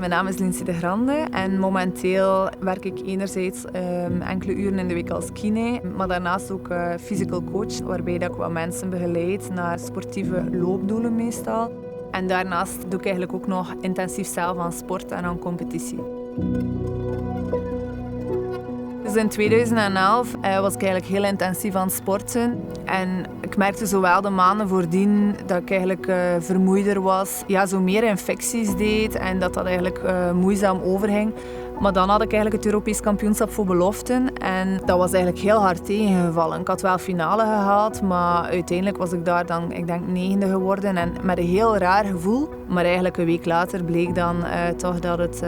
Mijn naam is Lindsay de Grande en momenteel werk ik enerzijds enkele uren in de week als kine, maar daarnaast ook physical coach, waarbij dat ik wat mensen begeleid naar sportieve loopdoelen meestal. En daarnaast doe ik eigenlijk ook nog intensief zelf aan sport en aan competitie. Dus in 2011 was ik eigenlijk heel intensief aan het sporten. En ik merkte zowel de maanden voordien dat ik eigenlijk vermoeider was. Ja, zo meer infecties deed en dat eigenlijk moeizaam overging. Maar dan had ik eigenlijk het Europees kampioenschap voor beloften. En dat was eigenlijk heel hard tegengevallen. Ik had wel finale gehaald, maar uiteindelijk was ik daar dan, ik denk, 9e geworden. En met een heel raar gevoel. Maar eigenlijk een week later bleek dan toch dat het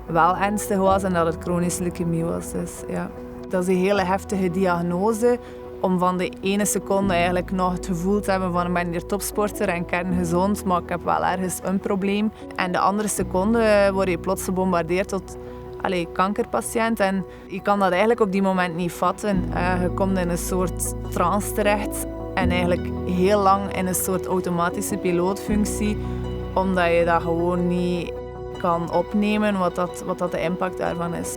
wel ernstig was en dat het chronische leukemie was. Dus, ja. Dat is een hele heftige diagnose. Om van de ene seconde eigenlijk nog het gevoel te hebben van ik ben hier topsporter en kerngezond, maar ik heb wel ergens een probleem. En de andere seconde word je plots gebombardeerd tot kankerpatiënt. En je kan dat eigenlijk op die moment niet vatten. Je komt in een soort trance terecht en eigenlijk heel lang in een soort automatische pilootfunctie, omdat je dat gewoon niet kan opnemen wat dat de impact daarvan is.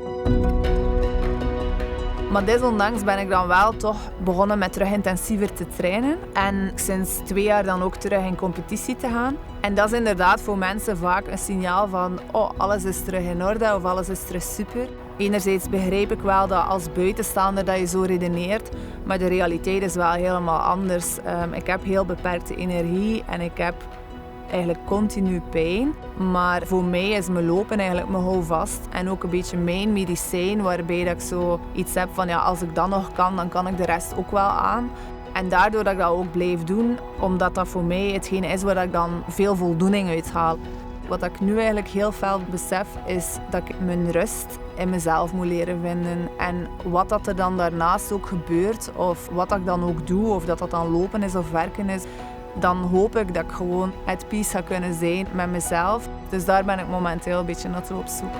Maar desondanks ben ik dan wel toch begonnen met terug intensiever te trainen. En sinds 2 jaar dan ook terug in competitie te gaan. En dat is inderdaad voor mensen vaak een signaal van alles is terug in orde of alles is terug super. Enerzijds begrijp ik wel dat als buitenstaander dat je zo redeneert. Maar de realiteit is wel helemaal anders. Ik heb heel beperkte energie en ik heb eigenlijk continu pijn. Maar voor mij is mijn lopen eigenlijk mijn houvast. En ook een beetje mijn medicijn, waarbij dat ik zo iets heb van als ik dat nog kan, dan kan ik de rest ook wel aan. En daardoor dat ik dat ook blijf doen, omdat dat voor mij hetgene is waar ik dan veel voldoening uit haal. Wat ik nu eigenlijk heel fel besef, is dat ik mijn rust in mezelf moet leren vinden. En wat dat er dan daarnaast ook gebeurt, of wat ik dan ook doe, of dat dan lopen is of werken is, dan hoop ik dat ik gewoon at peace ga kunnen zijn met mezelf. Dus daar ben ik momenteel een beetje naartoe op zoek.